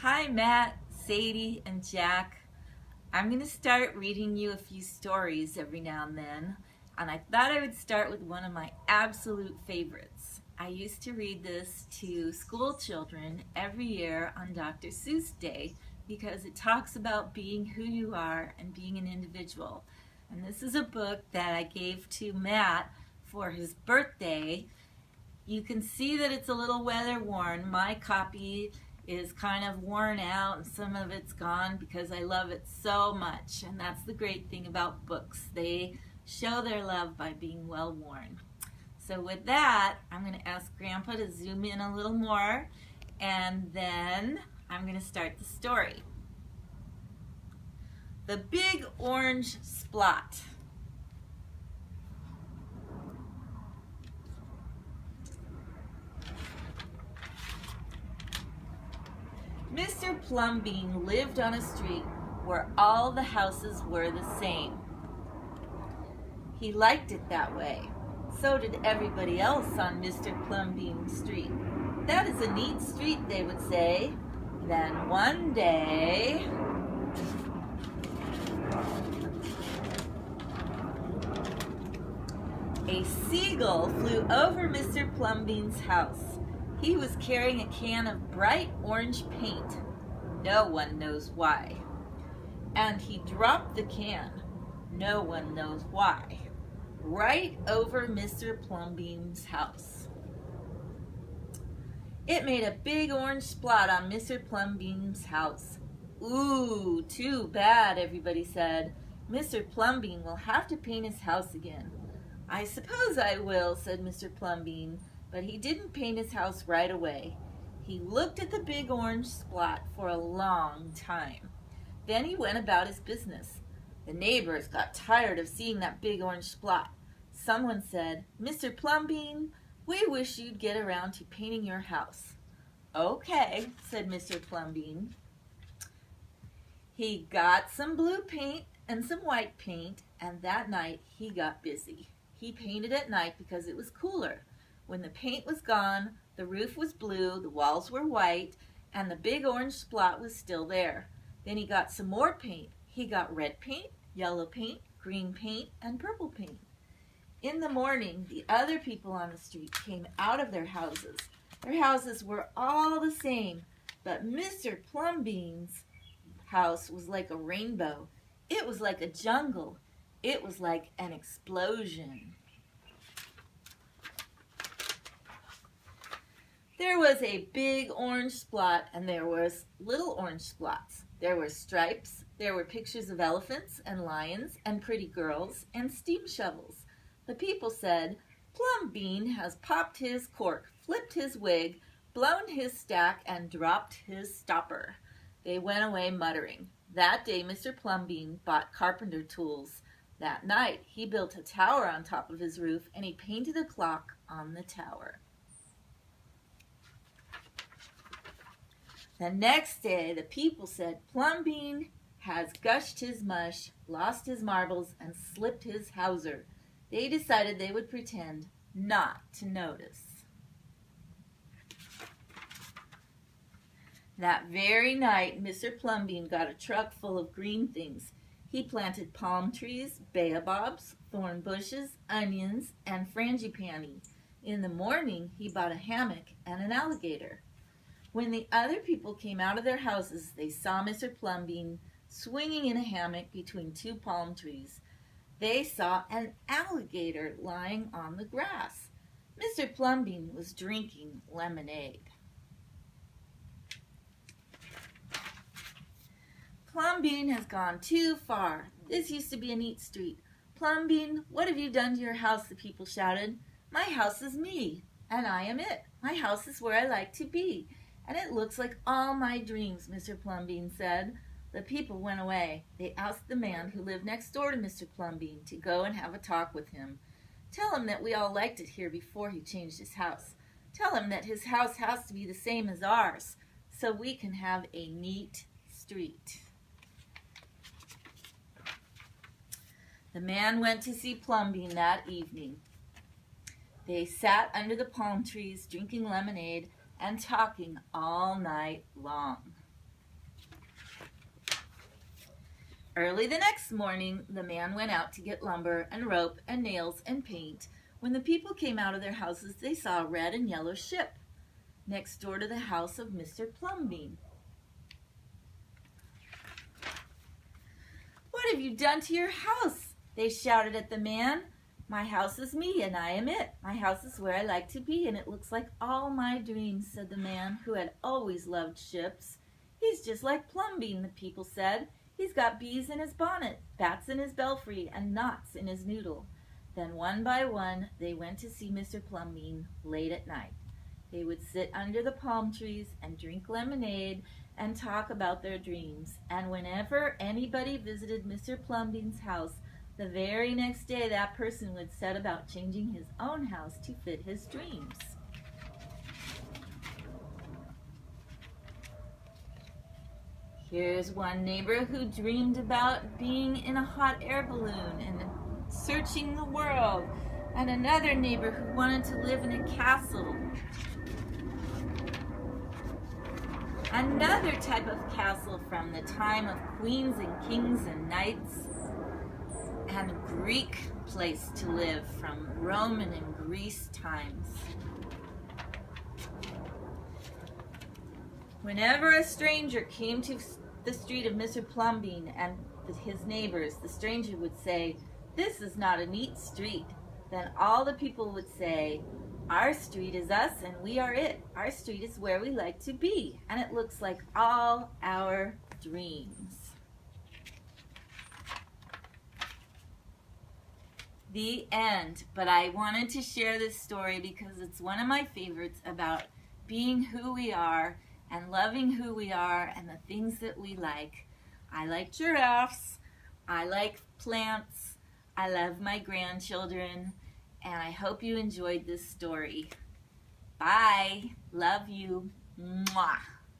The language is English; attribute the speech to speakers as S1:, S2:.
S1: Hi Matt, Sadie, and Jack. I'm going to start reading you a few stories every now and then, and I thought I would start with one of my absolute favorites. I used to read this to school children every year on Dr. Seuss Day because it talks about being who you are and being an individual. And this is a book that I gave to Matt for his birthday. You can see that it's a little weather worn. My copy is kind of worn out and some of it's gone because I love it so much, and that's the great thing about books. They show their love by being well worn. So with that, I'm going to ask Grandpa to zoom in a little more, and then I'm going to start the story. The Big Orange Splot. Mr. Plumbean lived on a street where all the houses were the same. He liked it that way. So did everybody else on Mr. Plumbean Street. That is a neat street, they would say. Then one day, a seagull flew over Mr. Plumbean's house. He was carrying a can of bright orange paint. No one knows why. And he dropped the can. No one knows why. Right over Mr. Plumbean's house. It made a big orange splot on Mr. Plumbean's house. Ooh, too bad, everybody said. Mr. Plumbean will have to paint his house again. I suppose I will, said Mr. Plumbean. But he didn't paint his house right away. He looked at the big orange splot for a long time. Then he went about his business. The neighbors got tired of seeing that big orange splot. Someone said, Mr. Plumbean, we wish you'd get around to painting your house. Okay, said Mr. Plumbean. He got some blue paint and some white paint, and that night he got busy. He painted at night because it was cooler. When the paint was gone, the roof was blue, the walls were white, and the big orange splot was still there. Then he got some more paint. He got red paint, yellow paint, green paint, and purple paint. In the morning, the other people on the street came out of their houses. Their houses were all the same, but Mr. Plumbean's house was like a rainbow. It was like a jungle. It was like an explosion. There was a big orange splot, and there was little orange splots. There were stripes, there were pictures of elephants and lions and pretty girls and steam shovels. The people said, Plumbean has popped his cork, flipped his wig, blown his stack, and dropped his stopper. They went away muttering. That day Mr. Plumbean bought carpenter tools. That night he built a tower on top of his roof, and he painted a clock on the tower. The next day, the people said, Plumbean has gushed his mush, lost his marbles, and slipped his hawser. They decided they would pretend not to notice. That very night, Mr. Plumbean got a truck full of green things. He planted palm trees, baobabs, thorn bushes, onions, and frangipani. In the morning, he bought a hammock and an alligator. When the other people came out of their houses, they saw Mr. Plumbean swinging in a hammock between two palm trees. They saw an alligator lying on the grass. Mr. Plumbean was drinking lemonade. Plumbean has gone too far. This used to be a neat street. Plumbean, what have you done to your house? The people shouted. My house is me, and I am it. My house is where I like to be. And it looks like all my dreams, Mr. Plumbean said. The people went away. They asked the man who lived next door to Mr. Plumbean to go and have a talk with him. Tell him that we all liked it here before he changed his house. Tell him that his house has to be the same as ours, so we can have a neat street. The man went to see Plumbean that evening. They sat under the palm trees drinking lemonade and talking all night long. Early the next morning, the man went out to get lumber and rope and nails and paint. When the people came out of their houses, they saw a red and yellow ship next door to the house of Mr. Plumbean. "What have you done to your house?" they shouted at the man. "My house is me, and I am it. My house is where I like to be, and it looks like all my dreams," said the man, who had always loved ships. "He's just like Plumbean," the people said. "He's got bees in his bonnet, bats in his belfry, and knots in his noodle." Then one by one, they went to see Mr. Plumbean late at night. They would sit under the palm trees and drink lemonade and talk about their dreams. And whenever anybody visited Mr. Plumbean's house, the very next day that person would set about changing his own house to fit his dreams. Here's one neighbor who dreamed about being in a hot air balloon and searching the world, and another neighbor who wanted to live in a castle. Another type of castle from the time of queens and kings and knights, and a Greek place to live from Roman and Greece times. Whenever a stranger came to the street of Mr. Plumbean and his neighbors, the stranger would say, "This is not a neat street." Then all the people would say, "Our street is us and we are it. Our street is where we like to be, and it looks like all our dreams." The end. But I wanted to share this story because it's one of my favorites about being who we are and loving who we are and the things that we like. I like giraffes. I like plants. I love my grandchildren. And I hope you enjoyed this story. Bye. Love you. Mwah.